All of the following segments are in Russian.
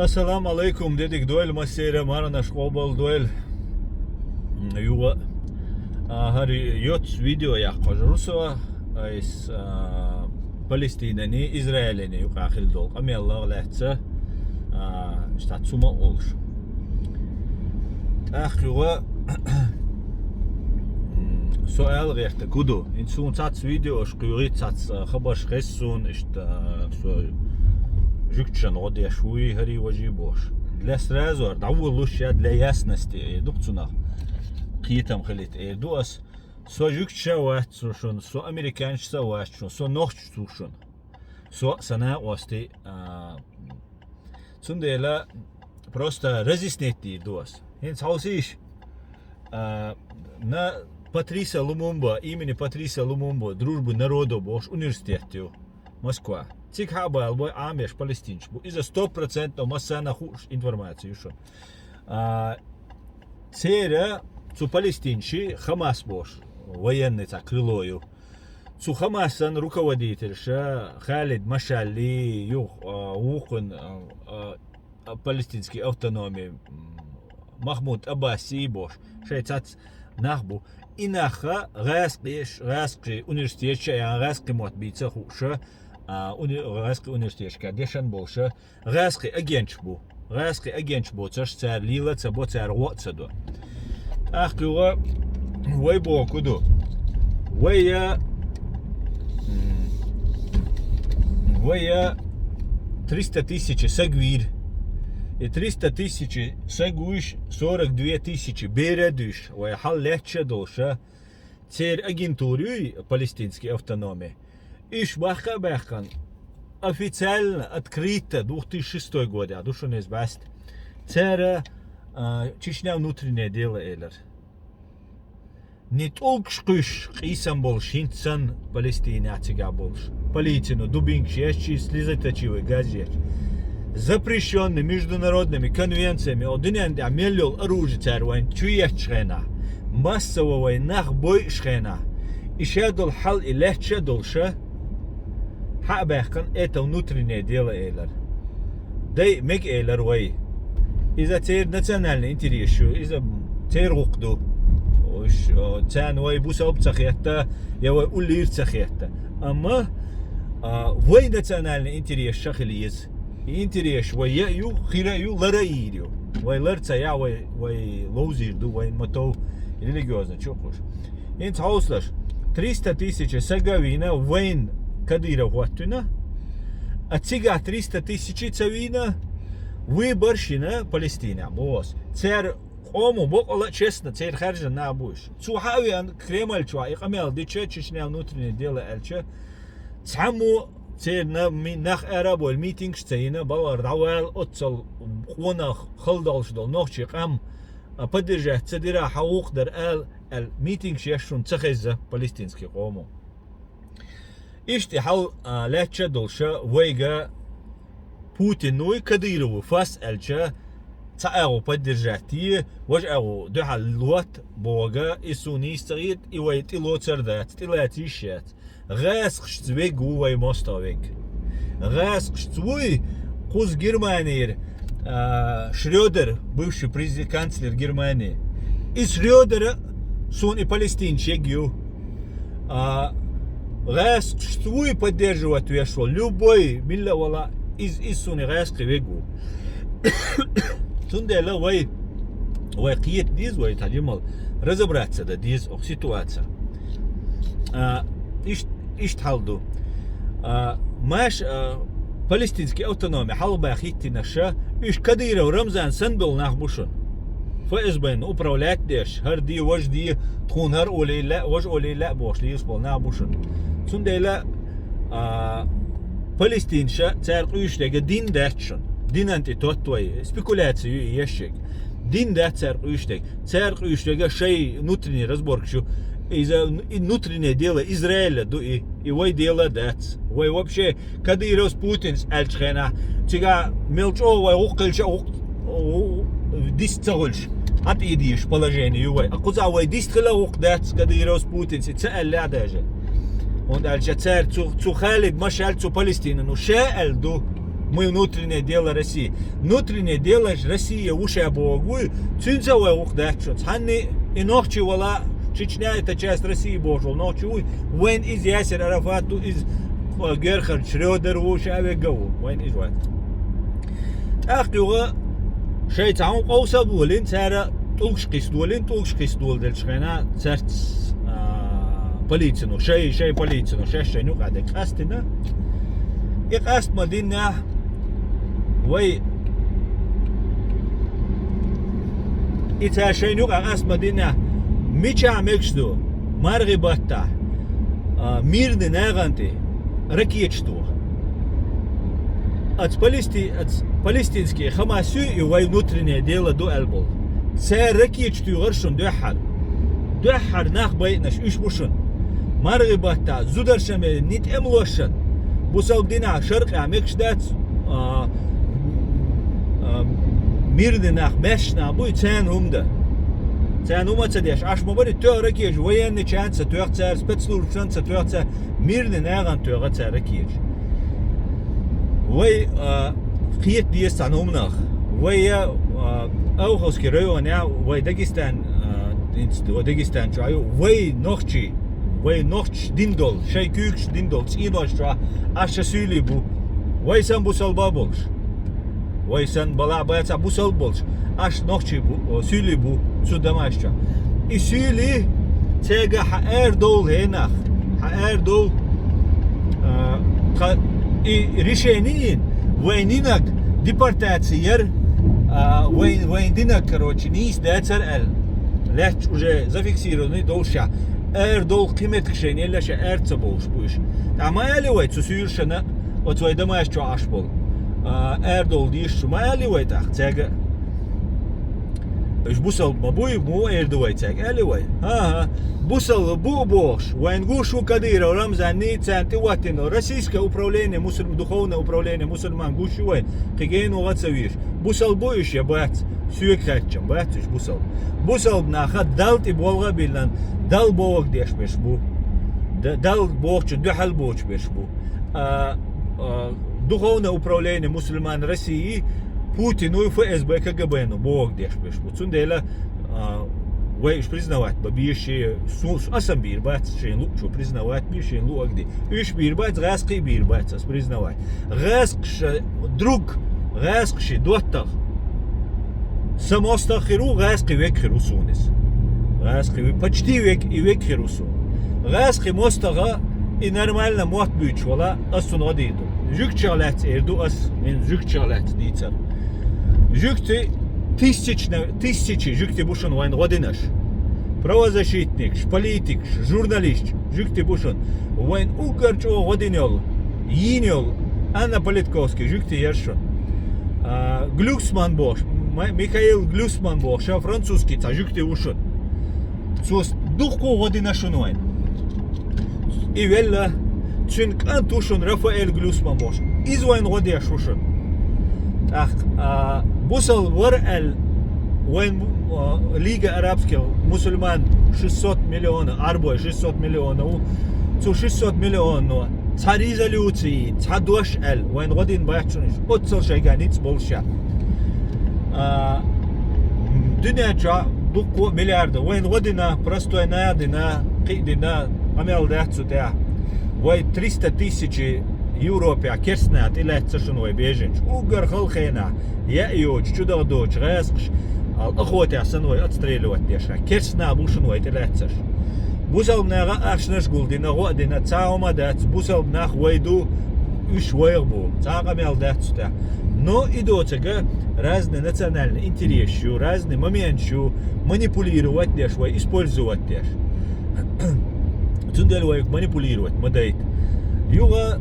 Assalamu alaikum dedik duel masere marana şkobol duel yuva hari yot video yakoj Rusova is Palestinani İsrail'ini yuqaxil dol ama Allah lähtsə ştatsuma olur. Yuva sual rechte kudo in sun tats video shqyurit tats khabash khessun ishta so жукчан оде шуи хари вожи бош для сразу давулуш для ясности дукцунах қитам халит дуас со жукча васт шун со американчса васт шун со нохч шун со сана ости цундела просто разъяснить дуас ин саусиш на Патриса Лумумба имени Патриса Лумумба дружбы народов бош университету Москва Цик хабал бой амеш палестинч бу из 100% масана хуш информацию шо. Цера цу палестинчи Хамас бош военный так крылою. Цу Хамасан руководитель ша Халид Машали юх ухун палестинский автономии Махмуд Аббаси бош шейцац нахбу инаха раски университет я раски мот бица хуша Раски университетка дешан больше раски агентч бу цаш цар лила цабо цар вотса до ахкуга вой бокуду вая 300 тысяч сагвир и 300 тысяч сагуш 42 тысячи бередуш вая халлеча доша цер агентуру палестинской автономии Иш бахан официально открыто 2006 год, а душу не избаст. Цера Чечня внутреннее дело элер. Не только шкуш кисам бол шинцан Палестине ацига больш. Полицину дубинг шещи слезоточивый газет. Запрещенный международными конвенциями одиненде амелил оружие царвайн чуечшена. Массовая война бой шхена. Ишедол хал и легче долша. Хабахкан это внутреннее дело эйлер. Дай мег эйлер вай. Из-за цер национальный интерес, из-за цер гукду. Цан вай бусаб цахетта, я вай улир цахетта. Ама вай национальный интерес шахилиз. Интерес вай ю хира ю лараирю. Вай ларца я вай лоузирду вай мато религиозно чокуш. Инц хауслаш 300 тысяч сагавина вайн Кадиров ваттуна, а цига 300 тысяч цавина выборщина Палестина. Бос. Цер ому бокола честно, цер харжа на буш. Цухавиан Кремль чуа, и камел диче Чечня внутреннее дело эльче. Цаму цер нах арабу митинг цейна балар давал отцал хонах халдалш дол нохчи кам поддержать цедира хаук дар эл митинг шешун цахеза палестинский кому. Ишти хал леча долша вейга Путину и Кадырову фас эльча цаэру поддержати вожару духал лот бога и суни стоит и вейт и лоцердат тилати шет гаск штвей гувай мостовик гаск штвой куз Германии Шрёдер бывший президент канцлер Германии из Шрёдера сун и палестинчегю Газ штуй поддерживать вешло любой милла вала из суни газ кривегу. Тундела вай киет диз вай таджимал разобраться да диз ох ситуация. Ишт халду. Маш палестинский автономия халба хиттина ша иш Кадыров Рамзан Сандул нахбушун. فإزبن управлять деш харди вожди тхунар олейла вож олейла бошлы испол нахбушун. Тундела Палестинша цар уйштеге дин датшун. Дин антитотвай спекуляцию ящик. Дин дат цар уйштеге шей внутренний разборчу. Из-за внутреннее дело Израиля и вой дело дат. Вой вообще Кадыров Путин альчхена. Тига мелчо вой укълча дистцольш. От идиш положение вой. А куда вой дистхла укдат Кадыров Путин цаля даже. Und als Jahr zu Khalid Mashal zu Palästina, no Sha'al du мы внутреннее дело России. Внутреннее дело России уже богу, цинцевая ухдачу, цанни и ночи вала, Чечня это часть России божил, ночи when is Ясер Арафату из Герхард Шрёдер уже авегау, when is what. أخيرا شيء تعمق أوسط دولين ترى طولش قيس دول دلشخنا ترت بوليتنو شيء بوليتنو شيء نوع هذا قاستنا يقاست مدينة وي إذا شيء نوع قاست مدينة ميشا مكشدو مرغباتا ميرن ناغانتي ركيتشتو от палестинские Хамасу и вой внутреннее дело до Эльбол. Це ракетчу горшун дохар нах байнаш ушбушун. Маргибата зударшаме нит эмлошан. Бусалдина шарқ амекшдат мирны нах мешна буй цен умда. Цен умацадеш аш мобари то ракетч военный чанса тоцар спецслужбчанса тоцар мирны наган тоцар ракетч. وي خيط ديست عن أمناخ وي أوخوس كريو أنا وي داغستان شايو وي نوخش ديندول شاي كيكش ديندول تسينوش شا أشا سيلي بو وي سان بوسال بابولش وي سان بلا بايتا بوسال بولش أش نوخشي بو سيلي بو سوداماش شا إي سيلي تيغا حقير دول هناخ حقير دول и решением военинок депортациер военинок, короче, не издается леч уже зафиксированный долша дол кимет решение леша цаболш будешь а моя ливай совершенно от своей домашь что аж был дол дишь моя ливай так тега бусал мабуй му эрдувай тега ливай бусал бубош военгушу кадира рамзани центы ватино российское управление духовное управление мусульман гушуй кигейну вацавиш бусал боюще бат сүйекчем батыш бусал наха далт и болга билан дал бог дешбеш бу дал бог чу духал бог беш бу духовное управление мусульман России Путину и ФСБ КГБ ну бог дешбеш бу цундела Вей признавать, бабище асам бирбат, шейн лучше признавать, бишейн луагди. Иш бирбат, гаски бирбат, ас признавать. Гаскш друг, гаскши доттах. Самостахиру гаски векхиру сунис. Гаски почти век хирусу. Гаски мостага и нормально мот бюч, вала асун адиду. Жукчалат эрду ас, мен жукчалат дицар. Жукти тысячи жукти бушон вайн годинаш. Правозащитник, политик, журналист, жукти бушон вайн угарч о годинел, йинел, Анна Политковский, жукти ершон. Глюксман бош, Михаил Глюксман бош, французский, та жукти бушон. Сос духко годинашон вайн. И велла чунк антушон Рафаэль Глюксман бош. Из вайн годиашушон. Бусал ورقة وين ليغا арабская мусульман 600 миллионов, арбой 600 миллионов, 600 миллионов, ца резолюции, ца дош وين غدين بايحشونش, отцел шайганиц болша. Dünya çağ dukku milyardı, وين غدنا простой надина, قيدنا, амел дяцу тя, وين 300 тысяч Европе, керснат или цешиной беженч, угар халхена, я ее чудо дочь, рэскш, охоте саной отстреливать деша, керсна бушиной или цеш. Бусал мнага ашнаш гулдина година, цаума дац, бусал мнах войду, уж войрбу, цаагамел дацута. Но и до цега разные национальные интересы, разные моменты, манипулировать деш, использовать деш. Цундель манипулировать, модейт. Юга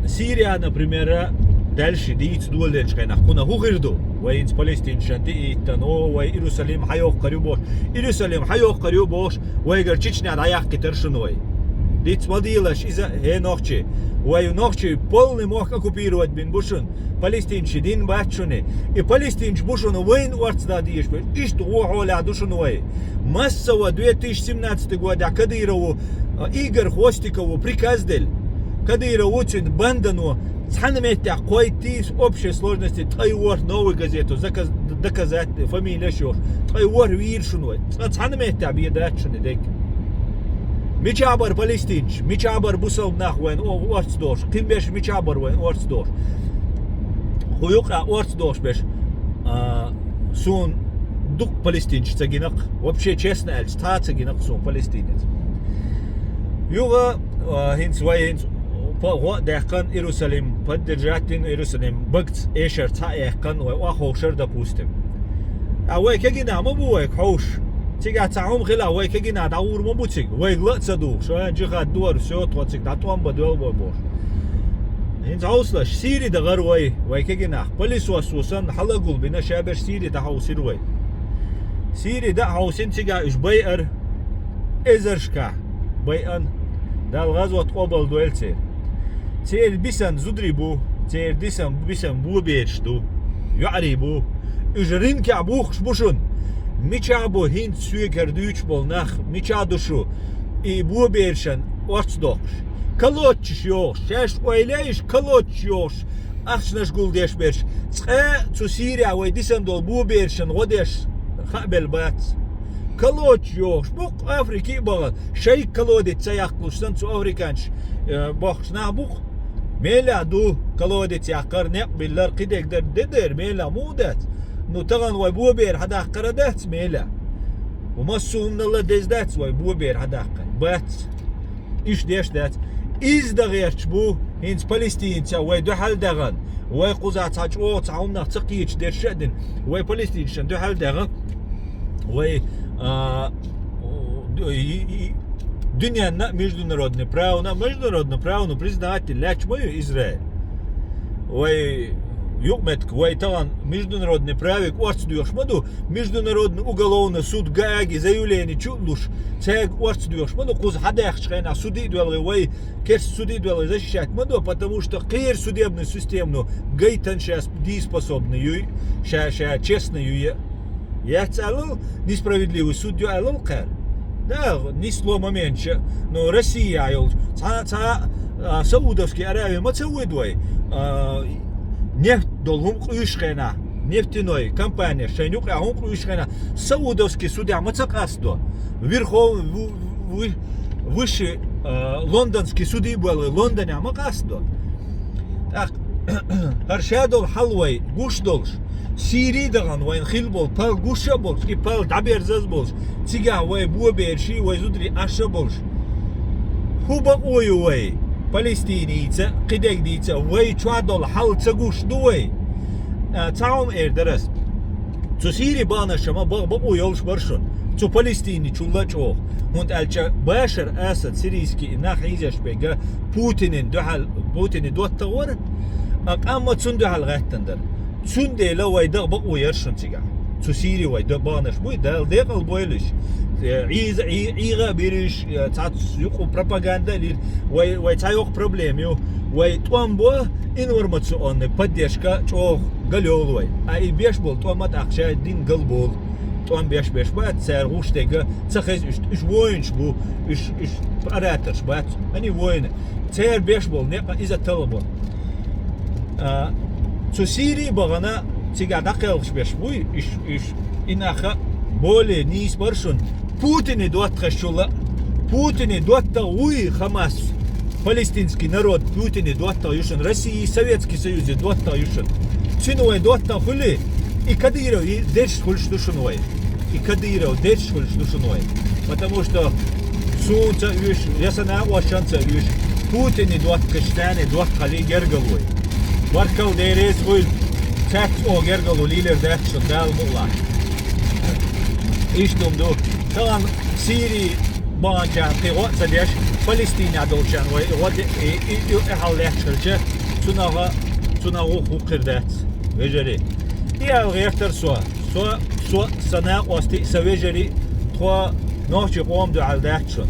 Сирия, например, дальше дийц дуэльчка нахуна хугирду, ваинс Палестинчан диитан, вай Иерусалим хайох карюбош, Иерусалим хайох карюбош, вайгар Чечня даяк китершиной. Дийц модилаш иза нохче, вай нохче полный мог оккупировать бин бушун, Палестинчи дин бачуне, и Палестинч бушун вайн уарцда диешбеш, ишт уохоля душунуэй. Массово 2017 год Кадырову Игорь Хвостикову приказдель. Кадыра очень бандану Цханамете койти общей сложности тайвор новую газету доказать фамилия шош тайвор виршуной цханамете объедачный дек мичабар палестинч мичабар бусал нахуен орцдош кимбеш мичабар вен орцдош хуюка орцдош беш сун дук палестинч цагинак вообще честно эль ста цагинак сун палестинец юга хинс вайнс по дехкан Иерусалим поддержатин Иерусалим бгц эшер та эхкан ва хошер допустим а вай кегина мо буй хош тига таум хила вай кегина даур мо бутиг вай лцаду шо жига дуар всё тоциг датуам бадол бо ин зауслаш сири да гарвай вай кегина полис васусан халагул бина шабер сири да хаусир вай сири да хаусин тига иш байер ezershka bayan dal gazwat qobal dueltser تير بيسن زدريبو تير ديسن بيسن بو بيرشدو يعريبو اجرين كعبوخ شبوشن ميچابو هين سويكر دوچ بول نخ ميچادوشو اي بو بيرشن ortodoks كالوتش يوش شاش ويليش كالوتش يوش اخشنش قول ديش بيرش تو سيريا وي ديسن دول بو بيرشن غديش خابل بات كالوتش يوش بوق افريكي بغل شي كالودي تسياقلوشتن تو افريكانش بوخش نابوخ ميلا دو كالودت يعقر نقبل قدك در ميلا مودت نو تغن وي بو بير حدا قردت ميلا ومسو من الله دزدت وي بو بير حدا بات ايش ديش دات از دغيرش بو هينس فلسطين تا وي دو حل دغن وي قزات حجو تعومنا تقيش دير شدن وي فلسطين شن دو حل دغن وي Dünya международное право признать лячмою Израиль. Ой, юкметк, ой, талан международное право, орцдуешь маду, международный уголовный суд Гааги заявление чудлуш, цег орцдуешь маду, куз хадах шхайна суды дуэлы, ой, керс суды дуэлы защищать маду, потому что кир судебную систему гейтан сейчас дееспособную, ща честную, я целил несправедливый судью алил кэр. Да, не слома меньше, но Россия, Саудовский Аравия, Мацауидвой, нефть долгом ушхена, нефтяной компания, Шайнюк, а он ушхена, Саудовский судья, Мацакасто, выше лондонский судьи были, Лондоне, Макасто. Так, Харшадол Халвай, Гушдолш. سيري دغن وين خيل بول بال غوشا بول كي بال دابير زاز بول تيغا وي بو بيرشي وي زودري اشا بول هو بقوي وي فلسطينيتا قدك ديتا وي تشادول حال تغوش دوي تاوم اردرس تو سيري بانا شما بقوي يولش برشون تو فلسطيني چولاچو هوند الچا باشر اسد سيريسكي ناخ ايزاش بيغا بوتينين دوحال بوتيني دوت تور اما تسون دوحال غاتندر Sunde la way da bak uyarşın tiga. Tu siri way da banaş bu da deqal boylish. İga biriş tat yuqu propaganda lir way tayok problem yo. Way tuam bo informatsiyon поддержка çok galol way. Ay 5 bol tuamat akşa din gal bol. Tuam 5 bat serhuş tega tsaxiz üç voyunç bu üç paraters bat. Ani voyun. Ter 5 bol ne iza talabo. تو سيري بغنا تيجا دقيق شبيش بوي إيش إنها بولي نيس برشون بوتين دوت خشولا بوتين دوت تاوي خماس فلسطينский народ بوتين دوت تاويشن России Советский Союз دوت تاويشن تشينوي دوت تاخولي и Кадыров и дальше хольш душной и Кадыров дальше хольш душной потому что сунца юш ясана вашанца юш Путин دوت каштане دوت хали гергалой Varkal değeriz bu tek o gergalı lider de şundal bulla. İşte bu kalan Siri bağcan ki o sadece Palestina dolcan ve o halletçilce tuna hukukirdet vejeri. Diğer reaktör so sana osti sevejeri to nohçu qomdu aldetçin.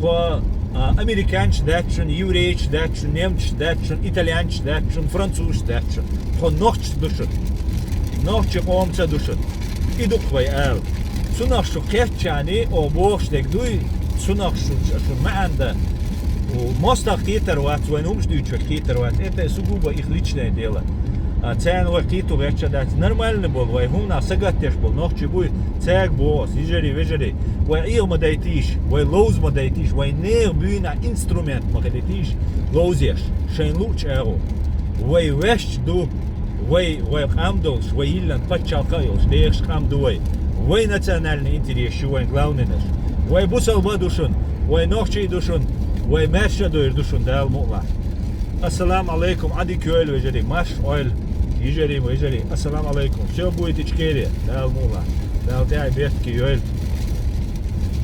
To Amerikanç dertçin, Yevreyiç dertçin, Nemç dertçin, İtalyanç dertçin, Fransuz dertçin. To nohç düşün. Nohçu qomça düşün. İduk vay el. Sunak şu kefçani o boğuşdek duy. Sunak şu maanda Мостах хитровать, свой умстючек хитровать, это сугубо их личное дело. Цен вартиту вечер дать нормально был, вай гумна сагаттеш был, ночи будет цег бос, вижери, вай ир мадайтиш, вай лоуз мадайтиш, вай нер бюна инструмент мадайтиш, лоузеш, шейн луч эро, вай вещ ду, вай хамдолш, вай иллан патчалкайос, леерш хамдуай, вай национальный интерес, вай главный наш, вай бусалба душун, вай ночи душун, вай мерша душун, дал мула. Ассаламу алейкум, ади köl вежери, маш ойл, вежери, ассаламу алейкум, все будет ичкери, дал мула, дал дай бетки,